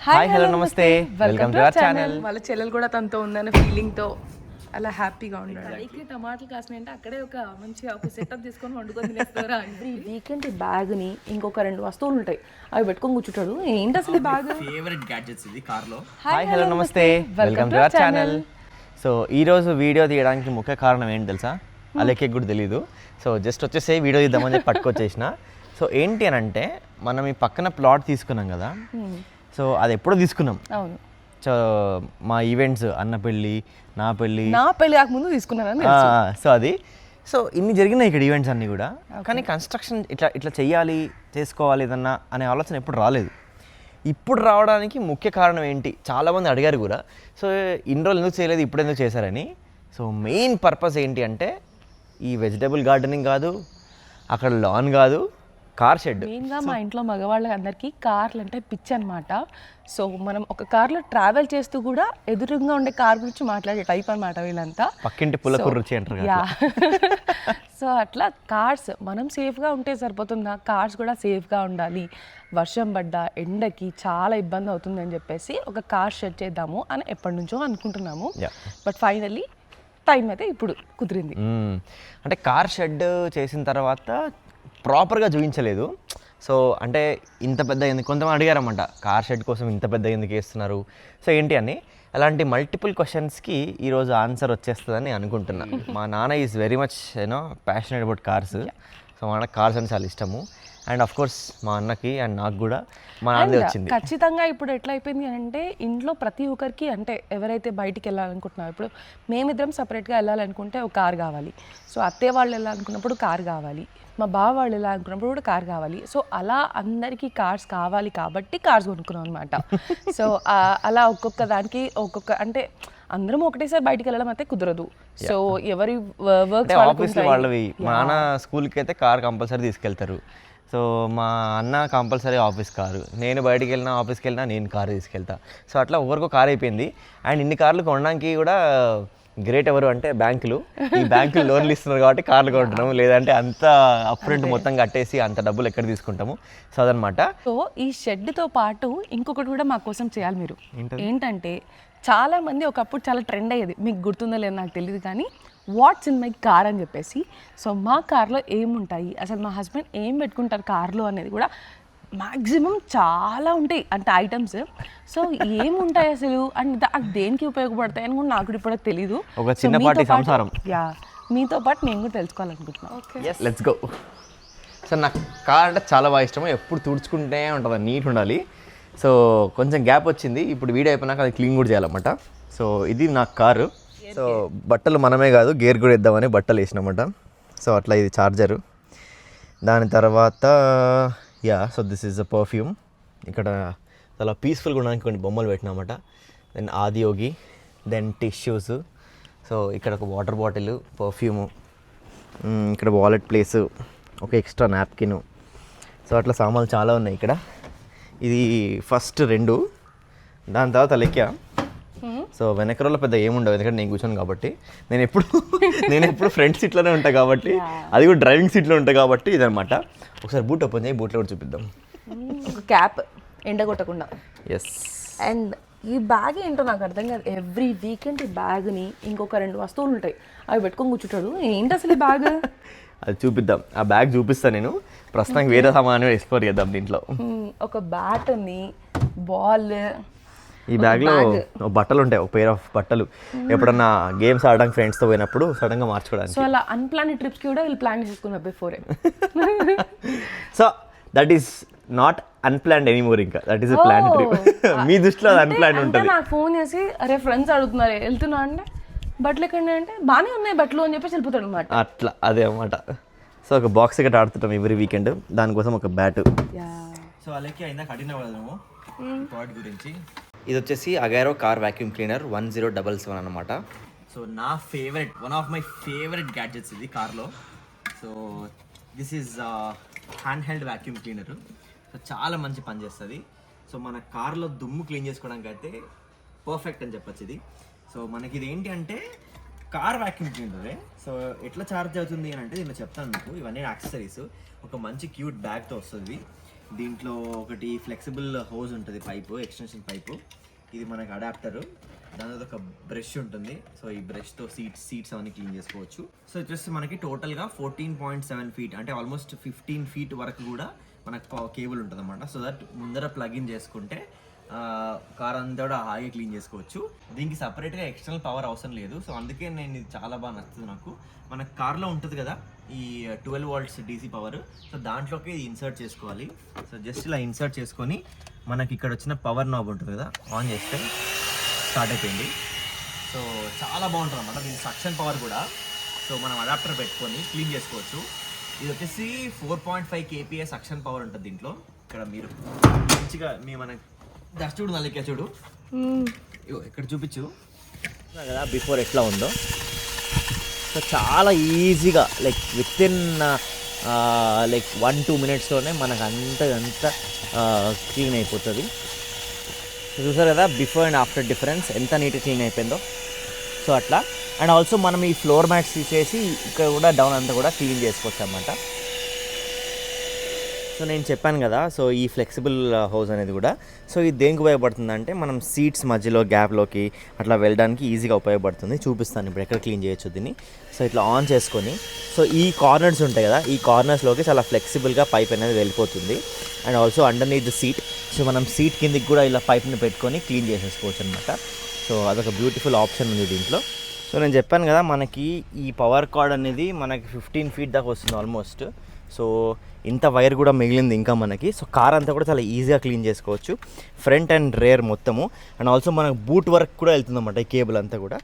Hi hello నమస్తే welcome to our channel. వాళ్ళ చెల్లెలు కూడా తనతో ఉందన్న ఫీలింగ్తో అలా హ్యాపీగా ఉన్నాడు. పైకి టమాటాలు కాసినాయంటే అక్కడే ఒక మంచిగా ఒక సెటప్ తీసుకొని వండుకొని తినేస్తారా. ఎవ్రీ వీకెండ్ ఈ బ్యాగ్ని ఇంకొక 2 వస్తువులు ఉంటాయి అవి పెట్టుకొని కూర్చుంటాడు. ఏంటి అసలు ఈ బ్యాగ్? ఫేవరెట్ గ్యాడ్జెట్స్ ఇది కార్లో. హాయ్ హలో నమస్తే welcome to our channel. So ఈరోజు వీడియో తీయడానికి ముఖ్య కారణం ఏంటి తెలుసా? అలెక్కి కూడా తెలీదు. సో జస్ట్ వచ్చేసి వీడియో తీద్దామని చెప్పి పట్టుకొచ్చేసిన. సో ఏంటి అని అంటే మనం ఈ పక్కన ప్లాట్ తీసుకున్నాం కదా, సో అది ఎప్పుడో తీసుకున్నాం. అవును. సో మా ఈవెంట్స్ అన్న పెళ్ళి, నా పెళ్ళి కాకముందు తీసుకున్నాను. సో అది సో ఇన్ని జరిగినాయి ఇక్కడ ఈవెంట్స్ అన్నీ కూడా. కానీ కన్స్ట్రక్షన్ ఇట్లా చెయ్యాలి, చేసుకోవాలి ఏదన్నా అనే ఆలోచన ఎప్పుడు రాలేదు. ఇప్పుడు రావడానికి ముఖ్య కారణం ఏంటి? చాలామంది అడిగారు కూడా. సో ఇన్ని రోజులు ఎందుకు చేయలేదు, ఇప్పుడు ఎందుకు చేశారని. సో మెయిన్ పర్పస్ ఏంటి అంటే ఈ వెజిటబుల్ గార్డెనింగ్ కాదు, అక్కడ లాన్ కాదు, కార్ షెడ్. మెయిన్గా మా ఇంట్లో మగవాళ్ళకి అందరికీ కార్లు అంటే పిచ్చి అనమాట. సో మనం ఒక కార్లో ట్రావెల్ చేస్తూ కూడా ఎదురుగా ఉండే కార్ గురించి మాట్లాడే టైప్ అనమాట వీళ్ళంతా. పక్కింటి పుల్లకూర రుచి అంటారు కదా. సో అట్లా కార్స్ మనం సేఫ్గా ఉంటే సరిపోతుందా? కార్స్ కూడా సేఫ్గా ఉండాలి. వర్షం పడ్డా ఎండకి చాలా ఇబ్బంది అవుతుందని చెప్పేసి ఒక కార్ షెడ్ చేద్దాము అని ఎప్పటి నుంచో అనుకుంటున్నాము. బట్ ఫైనల్లీ టైం అయితే ఇప్పుడు కుదిరింది. అంటే కార్ షెడ్ చేసిన తర్వాత ప్రాపర్గా చూపించలేదు. సో అంటే ఇంత పెద్ద ఎందుకు కొంతమంది అడిగారన్నమాట, కార్ షెడ్ కోసం ఇంత పెద్ద ఎందుకు వేస్తున్నారు, సో ఏంటి అని. అలాంటి మల్టిపుల్ క్వశ్చన్స్కి ఈరోజు ఆన్సర్ వచ్చేస్తుందని అనుకుంటున్నా. మా నాన్న is very much passionate about cars. So మా నాన్న కార్స్ అని చాలా ఇష్టము. అండ్ అఫ్ కోర్స్ మా అన్నకి అండ్ నాకు కూడా మా నాన్నదే వచ్చింది. ఖచ్చితంగా ఇప్పుడు ఎట్లా అయిపోయింది అంటే ఇంట్లో ప్రతి ఒక్కరికి, అంటే ఎవరైతే బయటికి వెళ్ళాలనుకుంటున్నారో, ఇప్పుడు మేమిద్దరం సపరేట్గా వెళ్ళాలనుకుంటే ఒక కార్ కావాలి. సో అత్తయ్య వాళ్ళు వెళ్ళాలనుకున్నప్పుడు కార్ కావాలి, మా బావ వాళ్ళు వెళ్ళాలనుకున్నప్పుడు కూడా కార్ కావాలి. సో అలా అందరికీ కార్స్ కావాలి కాబట్టి కార్స్ కొనుక్కున్నాం అనమాట. సో అలా ఒక్కొక్క దానికి ఒక్కొక్క, అంటే అందరం ఒకటేసారి బయటికి వెళ్ళడం అయితే కుదరదు. సో ఎవరి వర్క్ ఆఫీస్లో వాళ్ళవి. మా నాన్న స్కూల్కి అయితే కార్ కంపల్సరీ తీసుకెళ్తారు. సో మా అన్న కంపల్సరీ ఆఫీస్ కారు, నేను బయటికి వెళ్ళినా ఆఫీస్కి వెళ్ళినా నేను కారు తీసుకెళ్తా. సో అట్లా ఒకరికో కారు అయిపోయింది. అండ్ ఇన్ని కార్లు కొనడానికి కూడా గ్రేట్ ఎవరు అంటే బ్యాంకులు. ఈ బ్యాంకులు లోన్లు ఇస్తున్నారు కాబట్టి కార్లు కొంటున్నాము, లేదంటే అంత అప్ఫ్రంట్ మొత్తం కట్టేసి అంత డబ్బులు ఎక్కడ తీసుకుంటాము. సో అదనమాట. సో ఈ షెడ్తో పాటు ఇంకొకటి కూడా మా కోసం చేయాలి మీరు. ఏంటంటే చాలా మంది ఒకప్పుడు చాలా ట్రెండ్ అయ్యేది, మీకు గుర్తుందో లేదో నాకు తెలియదు కానీ, వాట్స్ ఇన్ మై కార్ అని చెప్పేసి. సో మా కార్లో ఏముంటాయి, అసలు మా హస్బెండ్ ఏం పెట్టుకుంటారు కార్లో అనేది కూడా మ్యాక్సిమం చాలా ఉంటాయి అంటే ఐటమ్స్. సో ఏముంటాయి అసలు అండ్ అది దేనికి ఉపయోగపడతాయి అని కూడా నాకు ఇప్పుడు తెలీదు. ఒక చిన్నపాటి సంసారం. మీతో పాటు నేను కూడా తెలుసుకోవాలనుకుంటున్నాను. Let's go. సో నాకు కార్ అంటే చాలా బాగా ఇష్టం. ఎప్పుడు తుడుచుకుంటే ఉంటుంది, నీట్ ఉండాలి. సో కొంచెం గ్యాప్ వచ్చింది, ఇప్పుడు వీడియో అయిపోయినాక అది క్లీన్ కూడా చేయాలన్నమాట. సో ఇది నా కారు. సో బట్టలు మనమే కాదు, గేర్ కూడా ఇద్దామని బట్టలు వేసినమాట. సో అట్లా ఇది చార్జరు. దాని తర్వాత so this is a perfume. ఇక్కడ చాలా పీస్ఫుల్గా ఉండడానికి కొన్ని బొమ్మలు పెట్టినామట. Then Adiyogi, then tissues. So ఇక్కడ ఒక వాటర్ బాటిల్, పర్ఫ్యూము, ఇక్కడ వాలెట్ ప్లేసు, ఒక ఎక్స్ట్రా నాప్కిన్. సో అట్లా సామాన్లు చాలా ఉన్నాయి ఇక్కడ. ఇది ఫస్ట్ 2, దాని తర్వాత లెక్క. సో వెనక రోజులో పెద్ద ఏముండవు, ఎందుకంటే నేను కూర్చోను కాబట్టి. నేను ఎప్పుడు ఫ్రంట్ సీట్లోనే ఉంటాను కాబట్టి, అది కూడా డ్రైవింగ్ సీట్లో ఉంటాను కాబట్టి ఇదనమాట. ఒకసారి బూట్ ఓపెన్ చేయి, బూట్లో కూడా చూపిద్దాం. ఒక క్యాప్ ఎండ కొట్టకుండా. ఎస్. అండ్ ఈ బ్యాగ్ ఏంటో నాకు అర్థం కాదు. ఎవ్రీ వీకెండ్ ఈ బ్యాగ్ని ఇంకొక 2 వస్తువులు ఉంటాయి అవి పెట్టుకొని కూర్చుంటాడు. ఏంటి అసలు ఈ బ్యాగ్? అది చూపిద్దాం, ఆ బ్యాగ్ చూపిస్తాను నేను. ప్రస్తుతానికి వేరే సామాను ఎక్స్ప్లోర్ చేద్దాం దీంట్లో. ఒక బ్యాట్ ఉంది, బాల్. ఈ బ్యాగ్లో బట్టలు ఉంటాయి, ఒక పేర్ ఆఫ్ బట్టలు. ఎప్పుడన్నా గేమ్స్ ఆడడానికి ఫ్రెండ్స్తో పోయినప్పుడు సడన్గా మార్చుకోవడానికి. సో అలా అన్ప్లాన్ ట్రిప్స్కి కూడా వీళ్ళు ప్లాన్ చేసుకున్నారు before. So that is not unplanned anymore, ఇంకా దట్ ఈస్ ప్లాన్ ట్రిప్. మీ దృష్టిలో అది అన్ప్లాన్డ్ ఉంటుంది. నాకు ఫోన్ చేసి అరే ఫ్రెండ్స్ అడుగుతున్నారు వెళ్తున్నా అంటే, బట్టలు ఎక్కడ అంటే బాగానే ఉన్నాయి బట్టలు అని చెప్పేసి వెళ్ళిపోతాడు అనమాట. అట్లా అదే అన్నమాట. సో ఒక బాక్స్ ఇక్కడ ఆడుతుంటాం ఎవ్రీ వీకెండ్, దానికోసం ఒక బ్యాట్. సో అలాగే ఇందాక అడిగిన వాళ్ళము పాట్ గురించి. ఇది వచ్చేసి అగైరో కార్ వాక్యూమ్ క్లీనర్ 1077 అనమాట. సో నా favourite, one of my favourite gadgets ఇది కార్లో. So this is hand held vacuum cleaner. So చాలా మంచి పని చేస్తుంది. సో మన కార్లో దుమ్ము క్లీన్ చేసుకోవడానికి అయితే పర్ఫెక్ట్ అని చెప్పచ్చు ఇది. సో మనకి ఇది ఏంటి అంటే కార్ వాక్యూమ్ క్లీనరే. సో ఎట్లా ఛార్జ్ అవుతుంది అని అంటే నేను చెప్తాను మీకు. ఇవన్నీ యాక్సెసరీస్. ఒక మంచి క్యూట్ బ్యాగ్తో వస్తుంది. దీంట్లో ఒకటి ఫ్లెక్సిబుల్ హోజ్ ఉంటుంది, పైపు, ఎక్స్టెన్షన్ పైపు. ఇది మనకి అడాప్టరు. దాని తర్వాత ఒక బ్రష్ ఉంటుంది. సో ఈ బ్రష్తో సీట్స్ అవన్నీ క్లీన్ చేసుకోవచ్చు. సో వచ్చేసి మనకి టోటల్గా 14.7 feet, అంటే ఆల్మోస్ట్ 15 feet వరకు కూడా మనకు కేబుల్ ఉంటుంది అనమాట. సో దట్ ముందర ప్లగ్-ఇన్ చేసుకుంటే కార్ అంతా కూడా హాయిగా క్లీన్ చేసుకోవచ్చు. దీనికి సపరేట్గా ఎక్స్టర్నల్ పవర్ అవసరం లేదు. సో అందుకే నేను ఇది చాలా బాగా నచ్చుతుంది నాకు. మన కార్లో ఉంటుంది కదా ఈ 12 volts డీసీ పవర్, సో దాంట్లోకి ఇది ఇన్సర్ట్ చేసుకోవాలి. సో జస్ట్ ఇలా ఇన్సర్ట్ చేసుకొని మనకి ఇక్కడ వచ్చిన పవర్ నాబ్ ఉంటుంది కదా, ఆన్ చేస్తే స్టార్ట్ అయిపోయింది. సో చాలా బాగుంటుంది అన్నమాట. దీని సక్షన్ పవర్ కూడా, సో మనం అడాప్టర్ పెట్టుకొని క్లీన్ చేసుకోవచ్చు. ఇది వచ్చేసి 4.5 kPa సక్షన్ పవర్ ఉంటుంది దీంట్లో. ఇక్కడ మీరు మంచిగా మన జస్ట్ చూడు, నల్లికే చూడు, ఇక్కడ చూపించు కదా బిఫోర్ ఎట్లా ఉందో. సో చాలా ఈజీగా లైక్ విత్ ఇన్ లైక్ 1-2 minutesలోనే మనకు అంతా క్లీన్ అయిపోతుంది. చూసారు కదా బిఫోర్ అండ్ ఆఫ్టర్ డిఫరెన్స్ ఎంత నీట్గా క్లీన్ అయిపోయిందో. సో అట్లా. అండ్ ఆల్సో మనం ఈ ఫ్లోర్ మ్యాట్స్ తీసేసి ఇక్కడ కూడా డౌన్ అంతా కూడా క్లీన్ చేసుకోవచ్చు అన్నమాట. సో నేను చెప్పాను కదా, సో ఈ ఫ్లెక్సిబుల్ హౌస్ అనేది కూడా, సో ఇది దేనికి ఉపయోగపడుతుంది అంటే మనం సీట్స్ మధ్యలో గ్యాప్లోకి అట్లా వెళ్ళడానికి ఈజీగా ఉపయోగపడుతుంది. చూపిస్తాను ఇప్పుడు ఎక్కడ క్లీన్ చేయొచ్చు దీన్ని. సో ఇట్లా ఆన్ చేసుకొని, సో ఈ కార్నర్స్ ఉంటాయి కదా, ఈ కార్నర్స్లోకి చాలా ఫ్లెక్సిబుల్గా పైప్ అనేది వెళ్ళిపోతుంది. And also underneath the seat, so మనం సీట్ కిందికి కూడా ఇలా పైప్ని పెట్టుకొని క్లీన్ చేసేసుకోవచ్చు అనమాట. సో అదొక బ్యూటిఫుల్ ఆప్షన్ ఉంది దీంట్లో. సో నేను చెప్పాను కదా మనకి ఈ పవర్ కార్డ్ అనేది మనకి 15 feet దాకా వస్తుంది ఆల్మోస్ట్. సో ఇంత వైర్ కూడా మిగిలింది ఇంకా మనకి. సో కార్ అంతా కూడా చాలా ఈజీగా క్లీన్ చేసుకోవచ్చు, ఫ్రంట్ అండ్ రేర్ మొత్తము. అండ్ ఆల్సో మనకు బూట్ వర్క్ కూడా వెళ్తుంది అన్నమాట ఈ కేబుల్ అంతా కూడా.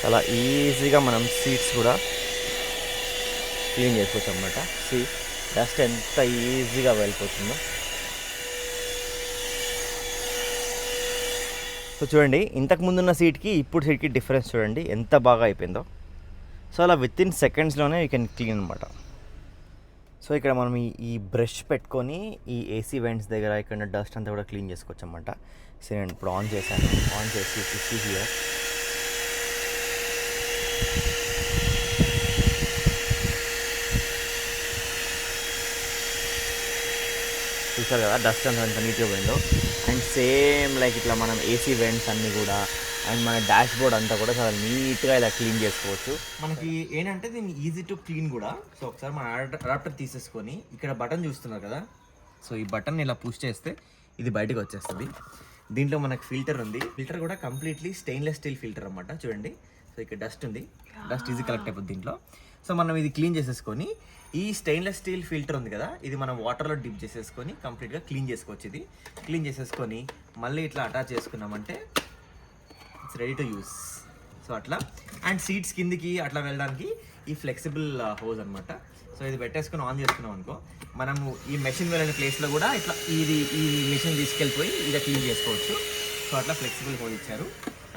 చాలా ఈజీగా మనం సీట్స్ కూడా క్లీన్ చేసుకోవచ్చు అన్నమాట. డస్ట్ ఎంత ఈజీగా వెళ్ళిపోతుందో. సో చూడండి, ఇంతకు ముందున్న సీట్కి ఇప్పుడు సీట్కి డిఫరెన్స్ చూడండి ఎంత బాగా అయిపోయిందో. సో అలా విత్ ఇన్ సెకండ్స్లోనే యూ కెన్ క్లీన్ అనమాట. సో ఇక్కడ మనం ఈ బ్రష్ పెట్టుకొని ఈ ఏసీ వెంట్స్ దగ్గర ఇక్కడ డస్ట్ అంతా కూడా క్లీన్ చేసుకోవచ్చు అన్నమాట. సో నేను ఇప్పుడు ఆన్ చేశాను. ఆన్ చేసి హియర్ చూసారు కదా డస్ట్ అంతా ఎంత నీట్గా పోయిందో. అండ్ సేమ్ లైక్ ఇట్లా మనం ఏసీ వెంట్స్ అన్నీ కూడా అండ్ మన డాష్ బోర్డ్ అంతా కూడా చాలా నీట్గా ఇలా క్లీన్ చేసుకోవచ్చు. మనకి ఏంటంటే దీన్ని ఈజీ టు క్లీన్ కూడా. సో ఒకసారి మన అడాప్టర్ తీసేసుకొని ఇక్కడ బటన్ చూస్తున్నారు కదా, సో ఈ బటన్ ఇలా పుష్ చేస్తే ఇది బయటకు వచ్చేస్తుంది. దీంట్లో మనకు ఫిల్టర్ ఉంది. ఫిల్టర్ కూడా కంప్లీట్లీ స్టెయిన్లెస్ స్టీల్ ఫిల్టర్ అన్నమాట. చూడండి, సో ఇక్కడ డస్ట్ ఉంది, డస్ట్ ఈజీ కలెక్ట్ అయిపోతుంది దీంట్లో. సో మనం ఇది క్లీన్ చేసేసుకొని ఈ స్టెయిన్లెస్ స్టీల్ ఫిల్టర్ ఉంది కదా, ఇది మనం వాటర్లో డిప్ చేసేసుకొని కంప్లీట్గా క్లీన్ చేసుకోవచ్చు. ఇది క్లీన్ చేసేసుకొని మళ్ళీ ఇట్లా అటాచ్ చేసుకున్నామంటే it's ready to use. So అట్లా. అండ్ సీట్స్ కిందికి అట్లా వెళ్ళడానికి ఈ ఫ్లెక్సిబుల్ హోజ్ అనమాట. సో ఇది పెట్టేసుకొని ఆన్ చేసుకున్నాం అనుకో, మనము ఈ మెషిన్ వెళ్ళిన ప్లేస్లో కూడా ఇట్లా ఈ మెషిన్ తీసుకెళ్ళిపోయి ఇలా క్లీన్ చేసుకోవచ్చు. సో అట్లా ఫ్లెక్సిబుల్ హోజ్ ఇచ్చారు.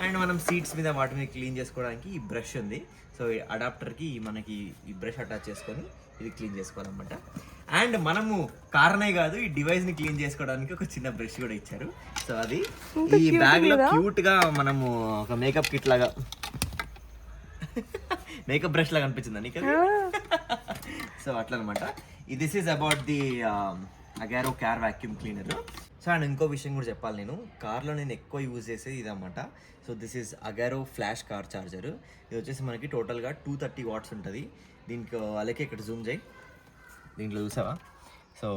అండ్ మనం సీట్స్ మీద వాటి మీద క్లీన్ చేసుకోవడానికి ఈ బ్రష్ ఉంది. సో ఈ అడాప్టర్కి మనకి ఈ బ్రష్ అటాచ్ చేసుకొని ఇది క్లీన్ చేసుకోవాలన్నమాట. అండ్ మనము కార్నే కాదు, ఈ డివైస్ని క్లీన్ చేసుకోవడానికి ఒక చిన్న బ్రష్ కూడా ఇచ్చారు. సో అది ఈ బ్యాగ్లో క్యూట్గా మనము ఒక మేకప్ కిట్ లాగా మేకప్ బ్రష్ లాగా అనిపించిందా నీకు? సో అట్లా అనమాట. This is about the Agaro car vacuum cleaner. So and ఇంకో విషయం కూడా చెప్పాలి, నేను కార్లో నేను ఎక్కువ యూజ్ చేసేది ఇదన్నమాట. So this is Agaro flash car charger. ఇది వచ్చేసి మనకి టోటల్గా 230 watts ఉంటుంది. దీనికి అలాగే ఇక్కడ జూమ్ చేయి, దీంట్లో చూసావా? సో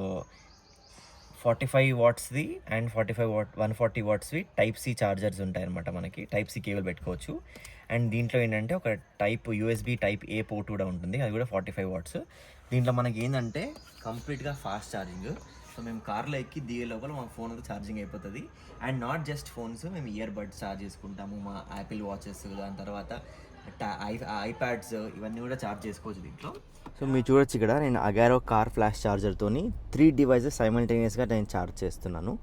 45 wattsది అండ్ 140 wattsవి టైప్ సి చార్జర్స్ ఉంటాయన్నమాట. మనకి టైప్ సి కేబుల్ పెట్టుకోవచ్చు. అండ్ దీంట్లో ఏంటంటే ఒక యూఎస్బి టైప్ ఏ పోర్ట్ కూడా ఉంటుంది, అది కూడా 45 watts. దీంట్లో మనకి ఏంటంటే కంప్లీట్గా ఫాస్ట్ ఛార్జింగ్. సో మేము కార్లో ఎక్కి దిగే లోపల మా ఫోన్ అంతా ఛార్జింగ్ అయిపోతుంది. అండ్ నాట్ జస్ట్ ఫోన్స్, మేము ఇయర్ బడ్స్ ఛార్జ్ చేసుకుంటాము, మా యాపిల్ వాచెస్, దాని తర్వాత ఐప్యాడ్స్ ఇవన్నీ కూడా ఛార్జ్ చేసుకోవచ్చు దీంట్లో. సో మీరు చూడొచ్చు ఇక్కడ నేను అగారో కార్ ఫ్లాష్ ఛార్జర్తోని 3 devices సైమల్టేనియస్గా నేను ఛార్జ్ చేస్తున్నాను.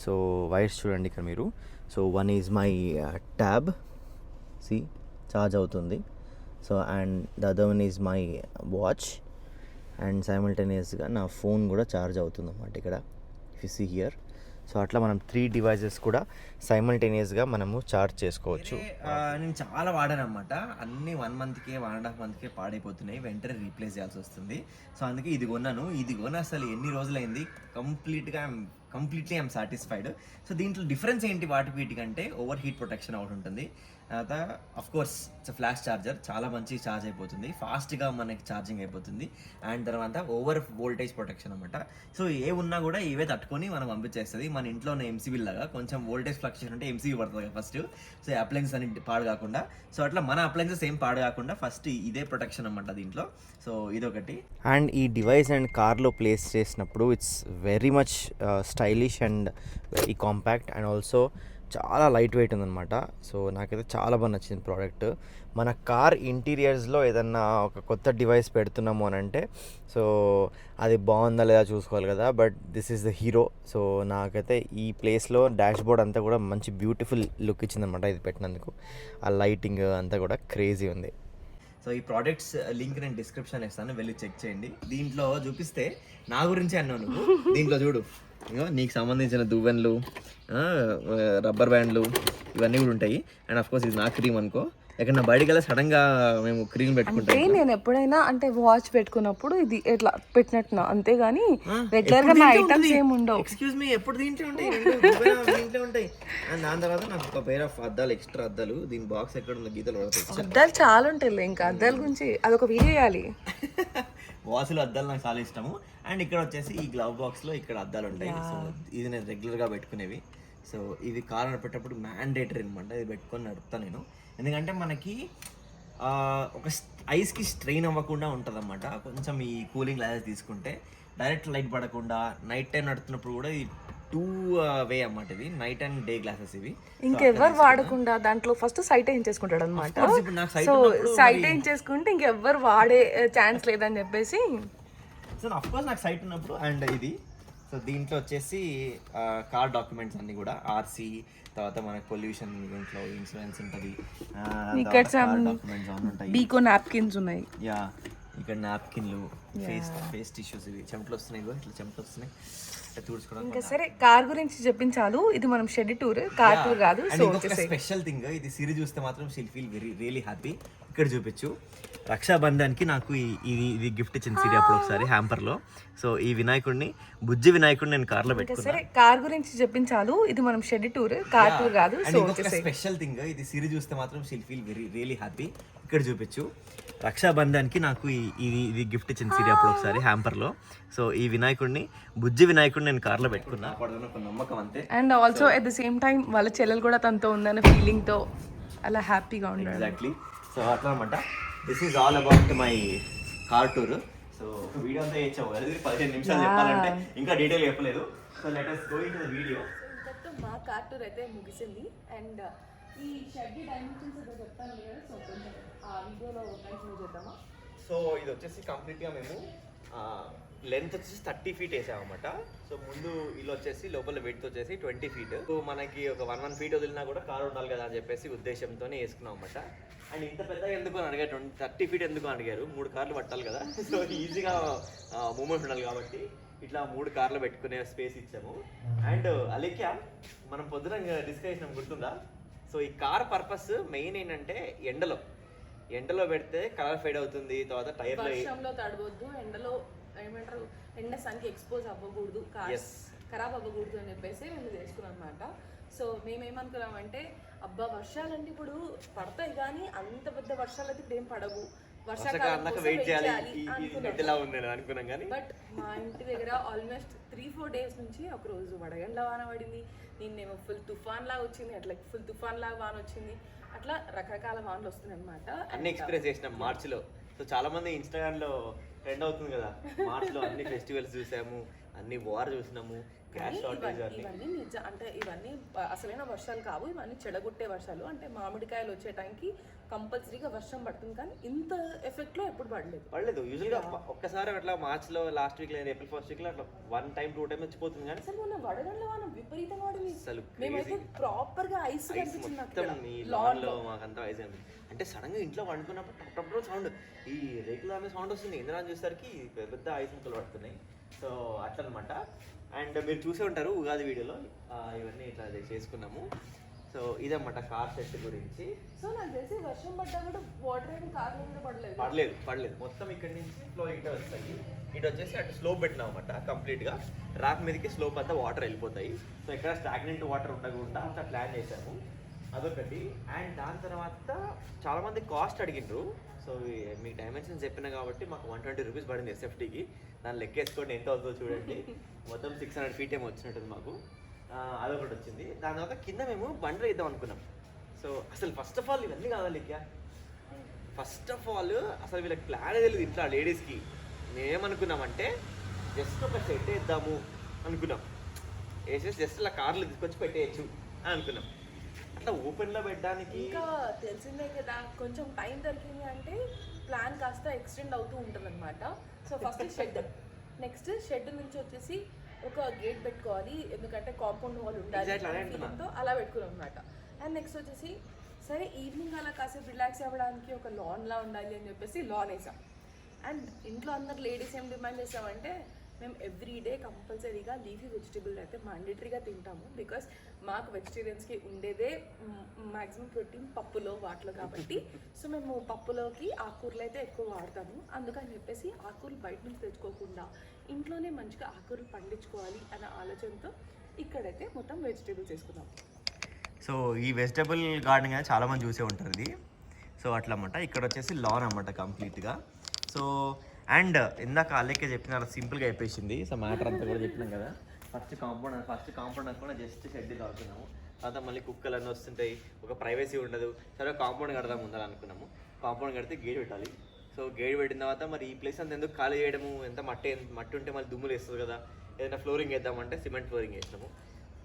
సో వైర్స్ చూడండి ఇక్కడ మీరు. So one is my tab, charge అవుతుంది. So and the other one is my watch and సైమల్టేనియస్గా నా ఫోన్ కూడా ఛార్జ్ అవుతుంది అన్నమాట ఇక్కడ, if you see here. So అట్లా మనం 3 డివైజెస్ కూడా సైమల్టేనియస్గా మనము చార్జ్ చేసుకోవచ్చు. నేను చాలా వాడాను అనమాట. అన్ని 1 మంత్కే 1.5 మంత్కే పాడైపోతున్నాయి, వెంటనే రీప్లేస్ చేయాల్సి వస్తుంది. సో అందుకే ఇది కొన్నాను. ఇది కొని అసలు ఎన్ని రోజులైంది, కంప్లీట్లీ ఐఎమ్ సాటిస్ఫైడ్. సో దీంట్లో డిఫరెన్స్ ఏంటి వాటి వీటికంటే ఓవర్ హీట్ ప్రొటెక్షన్ ఒకటి ఉంటుంది. తర్వాత of course it's flash charger, చాలా మంచి ఛార్జ్ అయిపోతుంది, ఫాస్ట్గా మనకి ఛార్జింగ్ అయిపోతుంది. అండ్ తర్వాత ఓవర్ వోల్టేజ్ ప్రొటెక్షన్ అనమాట. సో ఏ ఉన్నా కూడా ఇవే తట్టుకొని మనం పంపించేస్తుంది. మన ఇంట్లో ఉన్న ఎంసీబీ లాగా కొంచెం వోల్టేజ్ ఫ్లక్చుయేషన్ ఉంటే ఎంసీబీ పడుతుంది కదా ఫస్ట్. సో అప్లయన్సెస్ అన్ని పాడు కాకుండా, సో అట్లా మన అప్లయన్సెస్ ఏం పాడు కాకుండా ఫస్ట్ ఇదే ప్రొటెక్షన్ అనమాట దీంట్లో. సో ఇదొకటి. అండ్ ఈ డివైస్ అండ్ కార్లో ప్లేస్ చేసినప్పుడు it's very much stylish and very compact and also చాలా లైట్ వెయిట్ ఉందన్నమాట. సో నాకైతే చాలా బాగా నచ్చింది ప్రోడక్ట్. మన కార్ ఇంటీరియర్స్లో ఏదన్నా ఒక కొత్త డివైస్ పెడుతున్నాము అని అంటే సో అది బాగుందా లేదా చూసుకోవాలి కదా, but this is the hero. So నాకైతే ఈ ప్లేస్లో డాష్ బోర్డ్ అంతా కూడా మంచి బ్యూటిఫుల్ లుక్ ఇచ్చిందనమాట ఇది పెట్టినందుకు. ఆ లైటింగ్ అంతా కూడా క్రేజీ ఉంది. సో ఈ ప్రోడక్ట్స్ లింక్ నేను డిస్క్రిప్షన్ ఇస్తాను, వెళ్ళి చెక్ చేయండి. దీంట్లో చూపిస్తే నా గురించి అన్నావు నువ్వు. దీంట్లో చూడు, ఇగో నీకు సంబంధించిన దువ్వెన్లు, రబ్బర్ బ్యాండ్లు ఇవన్నీ కూడా ఉంటాయి. అండ్ అఫ్ కోర్స్ ఇది నా క్రీమ్ అనుకో. ఎక్కడ బయటికి వెళ్ళి సడన్గా మేము క్రీమ్ పెట్టుకుంటాం. అంటే నేను ఎప్పుడైనా అంటే వాచ్ పెట్టుకున్నప్పుడు ఇది ఎట్లా పెట్టినట్టున్నా, అంతేగాని రెగ్యులర్ గా నా ఐటమ్స్ ఏమి ఉండవు. ఎక్స్క్యూజ్ మీ, ఎప్పుడు దీంట్లో ఉంటాయి, దీంట్లో ఉంటాయి. అండ్ దాని తర్వాత నాకు ఒక పేర్ ఆఫ్ అద్దాలు, ఎక్స్ట్రా అద్దాలు. దీని బాక్స్ ఎక్కడ ఉందో గీతలు పడతాయి. అద్దాలు చాలా ఉంటాయి, ఇంకా అద్దాల గురించి అదొక వీడియో చేయాలి. వాసులు అద్దాలు నాకు చాలా ఇష్టము. అండ్ ఇక్కడ వచ్చేసి ఈ గ్లవ్ బాక్స్లో ఇక్కడ అద్దాలు ఉంటాయి. సో ఇది నేను రెగ్యులర్గా పెట్టుకునేవి. సో ఇవి కార్ నడిపేటప్పుడు మ్యాండేటరీ అనమాట, ఇది పెట్టుకొని నడుపుతాను నేను. ఎందుకంటే మనకి ఒక ఐస్కి స్ట్రెయిన్ అవ్వకుండా ఉంటుంది అన్నమాట. కొంచెం ఈ కూలింగ్ గ్లాసెస్ తీసుకుంటే డైరెక్ట్ లైట్ పడకుండా నైట్ టైం నడుతున్నప్పుడు కూడా ఇది 2 వే అన్నమాట. ఇది నైట్ అండ్ డే గ్లాసెస్ ఇవి. ఇంకెవ్వరు వాడకుండా దాంట్లో ఫస్ట్ సైట్ ఏం చేసుకుంటాడు అనమాట. సో సైట్ ఏం చేసుకుంటే ఇంకెవ్వరు వాడే ఛాన్స్ లేదని చెప్పేసి, సో అఫ్ కోర్స్ నాకు సైట్ ఉన్నప్పుడు. అండ్ ఇది సో దీంట్లో వచ్చేసి కార్ డాక్యుమెంట్స్ అన్ని కూడా, ఆర్సీ, తర్వాత మనకి పొల్యూషన్, దీంట్లో ఇన్సూరెన్స్ ఉంటుంది, డాక్యుమెంట్స్ ఉంటాయి, బీకో నాప్కిన్స్ ఉన్నాయి. యా ఇక్కడ నాప్కిన్లు, ఫేస్ టిష్యూస్. ఇవి చెమటలు వస్తున్నాయి, ఇట్లా చెమటలు వస్తున్నాయి తుడుచుకోవడం. ఇంకా సరే కార్ గురించి చెప్పించాలు. ఇది మనం షెడ్ టూర్, కార్ టూర్ కాదు. సో స్పెషల్ థింగ్, ఇది సిరి చూస్తే మాత్రం షీల్ ఫీల్ రియలీ హ్యాపీ. ఇక్కడ చూపించు, రక్షాబంధానికి నాకు ఇది గిఫ్ట్ ఇచ్చింది సిరి అప్పుడు ఒకసారి హ్యాంపర్లో. సో ఈ వినాయకుడిని, బుజ్జి వినాయకుడిని నేను కార్లో పెట్టుకున్నా. సరే కార్ గురించి చెప్పించాలు. ఇది మనం షెడ్ టూర్, కార్ టూర్ కాదు. సో స్పెషల్ థింగ్, ఇది సిరి చూస్తే మాత్రం షీల్ ఫీల్ రియలీ హ్యాపీ. ఇక్కడ చూపించు, రక్షాబంధానికి నాకు ఇది గిఫ్ట్ ఇచ్చింది సిరి అప్పుడు ఒకసారి హ్యాంపర్లో. సో ఈ వినాయకుడిని, బుజ్జి వినాయకుడిని నేను కార్లో పెట్టుకున్నా, నమ్మకం అంతే. And also at the same time వాళ్ళ చెల్లెలు కూడా తనతో ఉందనే ఫీలింగ్తో అలా హ్యాపీగా ఉండాలి. ఎగ్జాక్ట్లీ. సో అట్లా అనమాట. This is all about my car tour. So video అంతా చేసాము, 15 నిమిషాలు చెప్పాలంటే ఇంకా డీటెయిల్ చెప్పలేదు. So let us go into the video. మా కార్ టూర్ అయితే ముగిసింది. అండ్ ఈ షెడ్ డైమెన్షన్స్ ఏదో చెప్తాను కదా, సో కొంచెం ఆ వీడియోలో కంటిన్యూ చేద్దామా. సో ఇది వచ్చేసి కంప్లీట్గా మేము లెంత్ వచ్చేసి 30 feet వేసామన్నమాట. సో ముందు ఇల్లు వచ్చేసి లోపల వెయిట్ వచ్చేసి 20 feet. సో మనకి ఒక 1 feet వదిలినా కూడా కారు ఉండాలి కదా అని చెప్పేసి ఉద్దేశంతోనే వేసుకున్నాం అన్నమాట. అండ్ ఇంత పెద్దగా ఎందుకు అని అడిగారు, 30 feet ఎందుకు అడిగారు, 3 కార్లు పట్టాలి కదా. సో ఈజీగా మూమెంట్ ఉండాలి కాబట్టి ఇట్లా 3 కార్లు పెట్టుకునే స్పేస్ ఇచ్చాము. అండ్ అలేఖ్య, మనం పొద్దున డిస్కస్ చేసినాం గుర్తుందా? సో ఈ కార్ పర్పస్ మెయిన్ ఏంటంటే ఎండలో పెడితే కలర్ ఫేడ్ అవుతుంది, తర్వాత టైర్లో వర్షంలో తడవద్దు, ఎండలో ఏమంటారు, ఎండ సన్కి ఎక్స్పోజ్ అవ్వకూడదు, కార్ ఖరాబ్ అవ్వకూడదు అని చెప్పేసి మేము చేసుకున్నాం అనమాట. సో మేమేమనుకున్నామంటే, అబ్బా వర్షాలంటే ఇప్పుడు పడతాయి కానీ అంత పెద్ద వర్షాలు అయితే ఇప్పుడు ఏం పడవు, వర్షాకాలం వెయిట్ చేయాలి అనుకున్నాం కానీ, బట్ మా ఇంటి దగ్గర ఆల్మోస్ట్ 3-4 days నుంచి ఒక రోజు వడగండ్ల వాన పడింది, నిన్నేమో ఫుల్ తుఫాన్ లాగా వచ్చింది, అట్లా ఫుల్ తుఫాన్ లాగా వాన వచ్చింది, అట్లా రకరకాల వానలు వస్తున్నాయి అనమాట. అన్ని ఎక్స్పీరియన్స్ చేసినాం మార్చిలో. సో చాలా మంది ఇన్స్టాగ్రామ్ లో ట్రెండ్ అవుతుంది కదా, మార్చిలో అన్ని ఫెస్టివల్స్ చూసాము, అన్ని వార్ చూసినాము, క్యాష్ షార్టేజ్. ఇవన్నీ నిజం అంటే ఇవన్నీ అసలైన వర్షాలు కావు, ఇవన్నీ చెడగొట్టే వర్షాలు. అంటే మామిడికాయలు వచ్చే టైంకి కంపల్సరీగా వర్షం పడుతుంది, కానీ ఇంత ఎఫెక్ట్ లో ఎప్పుడు పడలేదు. యూజువల్ గా ఒక్కసారి అట్లా మార్చ్ లో లాస్ట్ వీక్ లేదా ఏప్రిల్ 1st week లో అట్లా 1 time 2 time వచ్చిపోతుంది. కానీ అసలు మొన్న వడగండ్ల వాన విపరీతంగా పడింది, అసలు మేమైతే ప్రాపర్ గా ఐస్ కనిపించింది లాన్ లో మాకంతా ఐస్ కనిపించింది. అంటే సడన్ గా ఇంట్లో వండుకున్నప్పుడు టప్ సౌండ్, ఈ రేకుల సౌండ్ వస్తుంది, ఇంద్రా చూసేసరికి పెద్ద ఐస్ ముక్కలు పడుతున్నాయి. సో అట్లా అనమాట. అండ్ మీరు చూసే ఉంటారు ఉగాది వీడియోలో ఇవన్నీ ఇట్లా చేసుకున్నాము. సో ఇదన్నమాట కార్ సెట్ గురించి. సో నాకు తెలిసి వర్షం పడ్డా కూడా వాటర్ ఏమి కార్లో కూడా పడలేదు మొత్తం ఇక్కడ నుంచి ఫ్లో ఇటు వస్తాయి. ఇటు వచ్చేసి అటు స్లోప్ పెట్టినాం అనమాట కంప్లీట్గా. ర్యాక్ మీదకి స్లోప్ అంతా వాటర్ వెళ్ళిపోతాయి. సో ఇక్కడ స్టాగ్నెంట్ వాటర్ ఉండకుండా అంతా ప్లాన్ చేశాము, అదొకటి. అండ్ దాని తర్వాత చాలామంది కాస్ట్ అడిగిండ్రు. సో మీకు డైమెన్షన్స్ చెప్పినా కాబట్టి మాకు 120 రూపీస్ పడింది ఎస్ఎఫ్టీకి. దాన్ని లెక్కేసుకోండి ఎంత అవుతుందో చూడండి. మొత్తం 600 feet ఏమో వచ్చినట్టుంది మాకు. అదొకటి వచ్చింది. దాని తర్వాత కింద మేము బండ్లు వేద్దాం అనుకున్నాం. సో అసలు ఫస్ట్ ఆఫ్ ఆల్ ఇవన్నీ కావాలి ఇక. ఫస్ట్ ఆఫ్ ఆల్ అసలు వీళ్ళకి ప్లాన్ తెలియదు ఇంట్లో లేడీస్కి. మేమేమనుకున్నామంటే జస్ట్ ఒక సెట్ వేద్దాము అనుకున్నాం. వేసేసి జస్ట్ అలా కార్లు తీసుకొచ్చి పెట్టేయచ్చు అని అనుకున్నాం. అట్లా ఓపెన్లో పెట్టడానికి ఇంకా తెలిసిందే కదా, కొంచెం టైం దొరికింది అంటే ప్లాన్ కాస్త ఎక్స్టెండ్ అవుతూ ఉంటుంది అనమాట. So first shed, next shed నుంచి వచ్చేసి ఒక గేట్ పెట్టుకోవాలి, ఎందుకంటే కాంపౌండ్ వాల్ ఉండాలి, అలా పెట్టుకున్నాం అనమాట. అండ్ నెక్స్ట్ వచ్చేసి సరే ఈవినింగ్ అలా కాసేపు రిలాక్స్ అవ్వడానికి ఒక లాన్లా ఉండాలి అని చెప్పేసి లాన్ వేసాం. అండ్ ఇంట్లో అందరు లేడీస్ ఏం డిమాండ్ చేసామంటే మేము ఎవ్రీడే కంపల్సరీగా లీఫీ వెజిటేబుల్ అయితే మ్యాండేటరీగా తింటాము. బికాస్ మాకు వెజిటేరియన్స్కి ఉండేదే మ్యాక్సిమం ప్రోటీన్ పప్పులో వాటిలో కాబట్టి. సో మేము పప్పులోకి ఆకుకూరలు అయితే ఎక్కువ వాడతాము. అందుకని చెప్పేసి ఆకుకూరలు బయట నుంచి తెచ్చుకోకుండా ఇంట్లోనే మంచిగా ఆకుకూరలు పండించుకోవాలి అనే ఆలోచనతో ఇక్కడైతే మొత్తం వెజిటేబుల్స్ వేసుకున్నాం. సో ఈ వెజిటబుల్ గార్డెనింగ్ అనేది చాలామంది చూసే ఉంటారు ఇది. సో అట్లా అన్నమాట. ఇక్కడ వచ్చేసి లాన్ అన్నమాట కంప్లీట్గా. సో అండ్ ఇందాక అల్లెక్కే చెప్పిన అలా సింపుల్గా అయిపోయింది. సో మ్యాటర్ అంతా కూడా చెప్పినాం కదా. ఫస్ట్ కాంపౌండ్ అనుకున్నా జస్ట్ షెడ్ తాగుతున్నాము. తర్వాత మళ్ళీ కుక్కలు అన్నీ వస్తుంటాయి, ఒక ప్రైవసీ ఉండదు. సరే కాంపౌండ్ కడదాం ఉండాలి అనుకున్నాము. కాంపౌండ్ కడితే గేట్ పెట్టాలి. సో గేట్ పెట్టిన తర్వాత మరి ఈ ప్లేస్ అంతా ఎందుకు ఖాళీ చేయడము, ఎంత మట్టి ఉంటే మళ్ళీ దుమ్ములు వేస్తుంది కదా, ఏదైనా ఫ్లోరింగ్ వేద్దామంటే సిమెంట్ ఫ్లోరింగ్ వేసినాము.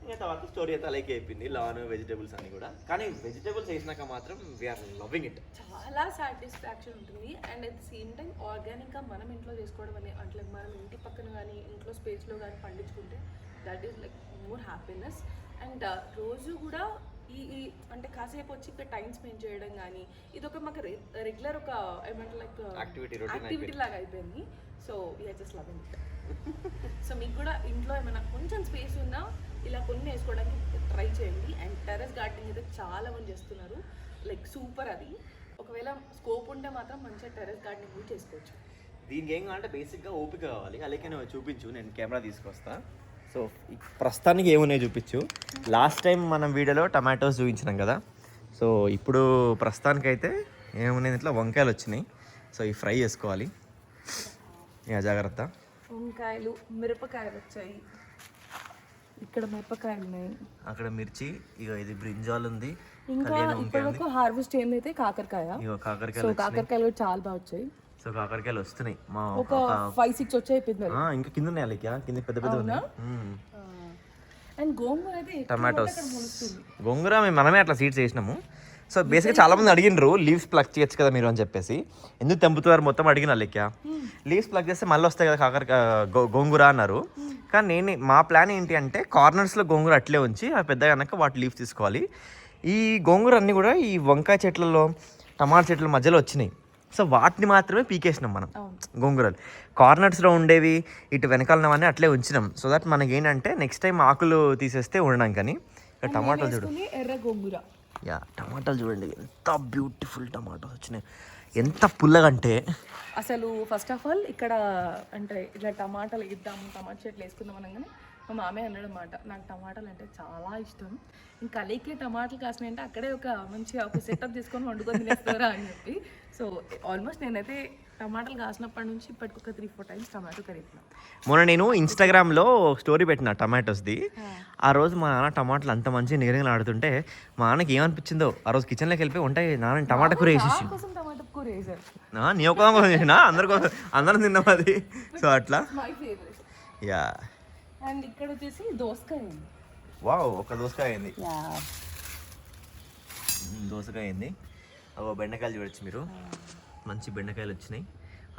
ఇంకా తర్వాత స్టోరీ అయితే అలాగే అయిపోయింది, లాన్ వెజిటేబుల్స్ అన్ని కూడా. కానీ వెజిటేబుల్స్ వేసినాక మాత్రం వీఆర్ లవింగ్ ఇట్. చాలా సాటిస్ఫాక్షన్ ఉంటుంది. And at the same time ఆర్గానిక్గా మనం ఇంట్లో చేసుకోవడం అని అంటే మనం ఇంటి పక్కన కానీ ఇంట్లో స్పేస్లో కానీ పండించుకుంటే that is like more happiness. And రోజు కూడా ఈ అంటే కాసేపు వచ్చి ఇక్కడ టైం స్పెండ్ చేయడం కానీ ఇదొక మాకు రెగ్యులర్ ఒక ఏమంటే లైక్ యాక్టివిటీ లాగా అయిపోయింది. So we are just loving it. So మీకు కూడా ఇంట్లో ఏమైనా కొంచెం స్పేస్ ఉన్నా ఇలా కొన్ని వేసుకోవడానికి ట్రై చేయండి. అండ్ టెర్రస్ గార్డెనింగ్ అయితే చాలా మంది చేస్తున్నారు, లైక్ సూపర్. అది ఒకవేళ స్కోప్ ఉంటే మాత్రం మంచిగా టెర్రస్ గార్డెనింగ్ కూడా చేసుకోవచ్చు. దీనికి ఏం కావాలంటే బేసిక్గా ఓపిక కావాలి. అలాగే నువ్వు చూపించు, నేను కెమెరా తీసుకొస్తా. సో ప్రస్తుతానికి ఏమున్నాయి చూపించు. లాస్ట్ టైం మనం వీడియోలో టమాటోస్ చూపించినాం కదా. సో ఇప్పుడు ప్రస్తుతానికైతే ఏమున్నాయి, ఇట్లా వంకాయలు వచ్చినాయి. సో ఇవి ఫ్రై చేసుకోవాలి. జాగ్రత్త. వంకాయలు, మిరపకాయలు వచ్చాయి, ఇక్కడ మిరపకాయలు ఉన్నాయి, అక్కడ మిర్చి, ఇక ఇది బ్రింజాల్ ఉంది. ఇంకా ఇప్పటివరకు హార్వెస్ట్ ఏందైతే కాకరకాయ. ఇగో సో కాకరకాయలు కూడా చాలా బాగా వచ్చాయి. సో కాకరకాయలు వస్తున్నాయి ఒక 5-6 వచ్చాయి పిందెలు. ఇంకా కింద ఉన్నాయి అలాగే, కింద పెద్ద పెద్ద ఉన్నాయి. అండ్ గోంగూర అయితే టమాటోస్, గోంగూర మనమే అట్లా సీడ్స్ వేసినాము. సో బేసిక్గా చాలా మంది అడిగినారు లీవ్స్ ప్లగ్ చేయొచ్చు కదా మీరు అని చెప్పేసి. ఎందుకు తెంపుతారు మొత్తం అడిగిన లెక్క. లీవ్స్ ప్లగ్ చేస్తే మళ్ళీ వస్తాయి కదా గోంగూర అన్నారు. కానీ మా ప్లాన్ ఏంటి అంటే కార్నర్స్లో గోంగూర అట్లే ఉంచి ఆ పెద్దగా కనుక వాటి లీవ్స్ తీసుకోవాలి. ఈ గోంగూర అన్నీ కూడా ఈ వంకాయ చెట్లలో టమాటా చెట్ల మధ్యలో వచ్చినాయి. సో వాటిని మాత్రమే పీకేసినాం మనం గోంగూరలు. కార్నర్స్లో ఉండేవి ఇటు వెనకాలనవన్నీ అట్లే ఉంచినాం. సో దట్ మనకి ఏంటంటే నెక్స్ట్ టైం ఆకులు తీసేస్తే ఉండడం. కానీ ఇక్కడ టమాటాలు చూడు, ఎర్ర గోంగూర. యా టమాటాలు చూడండి ఎంత బ్యూటిఫుల్ టమాటాస్ వచ్చినాయి, ఎంత పుల్లగా అంటే అసలు. ఫస్ట్ ఆఫ్ ఆల్ ఇక్కడ అంటే ఇట్లా టమాటాలు ఇద్దాము, టమాటా చెట్లు వేసుకుందాం అనగానే మా మామయ్య అన్నాడు అన్నమాట, నాకు టమాటాలు అంటే చాలా ఇష్టం, ఇంకా అలీకే టమాటాలు కాసినాయి అంటే అక్కడే ఒక మంచిగా ఒక సెటప్ తీసుకొని వండుకొని తినేస్తారా అని చెప్పి. సో ఆల్మోస్ట్ నేనైతే టమాటాలు కాసినప్పటి నుంచి ఇప్పటికి ఒక 3-4 టైమ్స్ టమాటో కర్రీ తిన్నాను. మొన్న నేను ఇన్స్టాగ్రామ్లో స్టోరీ పెట్టిన టమాటోస్ది. ఆ రోజు మా నాన్న టమాటాలు అంత మంచిగా నిగరంగా ఆడుతుంటే మా నాన్నకి ఏమనిపించిందో, ఆ రోజు కిచెన్లోకి వెళ్ళిపోయి ఉంటాయి నాన్న టమాటా కూర వేసేసి నీ ఒక కోసం చేసిన అందరం తిన్నాం అది. సో అట్లా యా. అండ్ ఇక్కడ వచ్చేసి దోసకాయ. వావ్, ఒక దోసకాయ అయింది. దోసకాయ అయింది. ఒక బెండకాయలు చూడొచ్చు మీరు, మంచి బెండకాయలు వచ్చినాయి.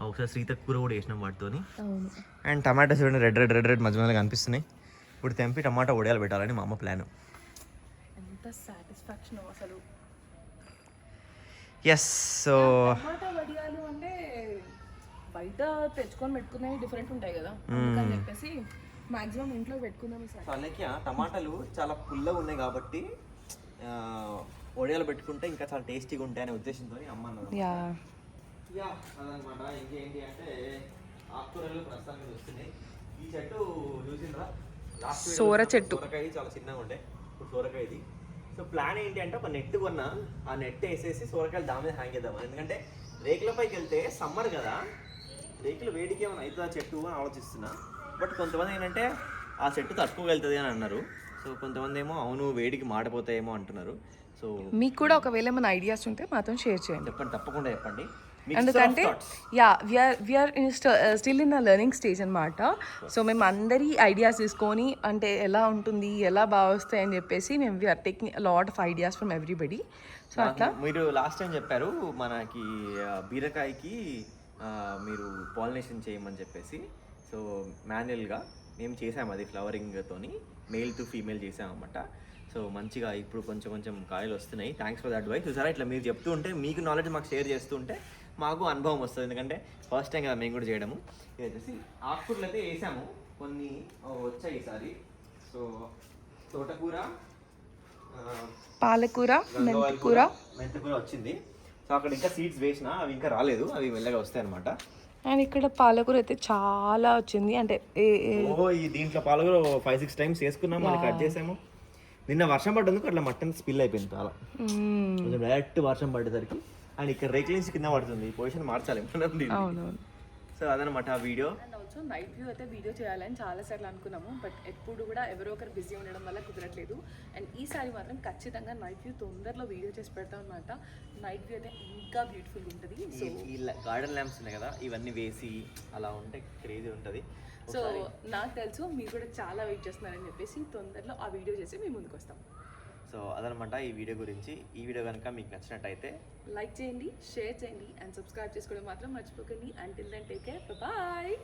ఒకసారి సీతక్క కూర కూడా వేసినాం వాటితోని. అండ్ టమాటోస్ చూడండి రెడ్ రెడ్ రెడ్ రెడ్ మధ్య మధ్యలో కనిపిస్తున్నాయి. ఇప్పుడు తెంపి టమాటా వడియాలు పెట్టాలని మా అమ్మ ప్లాన్. ఎంత సాటిస్ఫాక్షన్ అసలు. ఎస్. సో టమాటా వడియాలు అంటే బయట తెచ్చుకొని పెట్టుకునేవి డిఫరెంట్ ఉంటాయి కదా అందుకని చెప్పేసి మాక్సిమం ఇంట్లో పెట్టుకుందాం ఈసారి. సో అలాగే టమాటాలు చాలా పుల్లగా ఉన్నాయి కాబట్టి ఒడియాలు పెట్టుకుంటే ఇంకా చాలా టేస్టీగా ఉంటాయనే ఉద్దేశంతో అమ్మ అన్నది. యా అదనమాట. ఇంకేంటి అంటే ఆకుకూరలు ప్రస్తుతానికి వస్తున్నాయి. ఈ చెట్టు చూసిండ్రా సోర చెట్టు. సోరకాయ చాలా చిన్నగా ఉండే, ఇప్పుడు సోరకాయ ఇది. సో ప్లాన్ ఏంటి అంటే ఒక నెట్ కొన్నా, ఆ నెట్ వేసేసి సోరకాయలు దాని మీద హ్యాంగ్ చేద్దాం. ఎందుకంటే రేకుల పైకి వెళ్తే సమ్మర్ కదా, రేకులు వేడికి ఏమైనా అవుతుందా చెట్టు అని ఆలోచిస్తున్నా. బట్ కొంతమంది ఏంటంటే ఆ చెట్టు తట్టుకోగలుగుతుంది అని అన్నారు. సో కొంతమంది ఏమో అవును వేడికి మాడిపోతాయేమో అంటున్నారు. సో మీకు కూడా ఒకవేళ ఏమైనా ఐడియాస్ ఉంటే మాతో షేర్ చేయండి. చెప్పండి, తప్పకుండా చెప్పండి. ఎందుకంటే yeah we are still in a learning stage అనమాట. సో మేము అందరి ఐడియాస్ తీసుకొని అంటే ఎలా ఉంటుంది, ఎలా బాగా వస్తాయి అని చెప్పేసి మేము we are taking lot of ideas from everybody. So అట్లా మీరు లాస్ట్ టైం చెప్పారు మనకి బీరకాయకి మీరు పాలినేషన్ చేయమని చెప్పేసి. సో మాన్యువల్గా మేము చేసాము అది ఫ్లవరింగ్తోని, మేల్ టు ఫీమేల్ చేసామన్నమాట. సో మంచిగా ఇప్పుడు కొంచెం కొంచెం కాయలు వస్తున్నాయి. Thanks for the advice. చూసారా ఇట్లా మీరు చెప్తూ ఉంటే, మీకు నాలెడ్జ్ మాకు షేర్ చేస్తూ ఉంటే మాకు అనుభవం వస్తుంది. ఎందుకంటే ఫస్ట్ టైం కదా మేము కూడా చేయడము. ఇది వచ్చేసి ఆకుకూరలు అయితే వేసాము, కొన్ని వచ్చాయి ఈసారి. సో తోటకూర, పాలకూర, మెంతికూర మెంతికూర వచ్చింది. సో అక్కడ ఇంకా సీడ్స్ వేసిన, అవి ఇంకా రాలేదు, అవి మెల్లగా వస్తాయి అనమాట. అండ్ ఇక్కడ పాలకూర అయితే చాలా వచ్చింది. అంటే ఈ దీంట్లో పాలకూర 5-6 టైమ్స్ వేసుకున్నాం, మళ్ళీ కట్ చేసాము. నిన్న వర్షం పడ్డందుకు అట్లా మట్టన్ స్పిల్ అయిపోయింది చాలా. కొంచెం డైరెక్ట్ వర్షం పడేసరికి అండ్ ఇక్కడ రేకుల నుంచి కింద పడుతుంది, పొజిషన్ మార్చాలి. సో అదనమాట ఆ video. And also night view అయితే వీడియో చేయాలని చాలాసార్లు అనుకున్నాము, బట్ ఎప్పుడు కూడా ఎవరో ఒకరు బిజీ ఉండడం వల్ల కుదరట్లేదు. అండ్ ఈసారి మాత్రం ఖచ్చితంగా నైట్ వ్యూ తొందరలో వీడియో చేసి పెడతాం అనమాట. నైట్ వ్యూ అయితే ఇంకా బ్యూటిఫుల్ ఉంటుంది. సో ఈ గార్డెన్ ల్యాంప్స్ ఉన్నాయి కదా, ఇవన్నీ వేసి అలా ఉంటే క్రేజీ ఉంటుంది. సో నాకు తెలుసు మీరు కూడా చాలా వెయిట్ చేస్తున్నారని చెప్పేసి తొందరలో ఆ వీడియో చేసి మేము ముందుకు వస్తాం. సో అదనమాట ఈ వీడియో గురించి. ఈ వీడియో కనుక మీకు నచ్చినట్టయితే లైక్ చేయండి, షేర్ చేయండి అండ్ సబ్స్క్రైబ్ చేసుకోవడం మాత్రం మర్చిపోకండి. Until then take care, bye.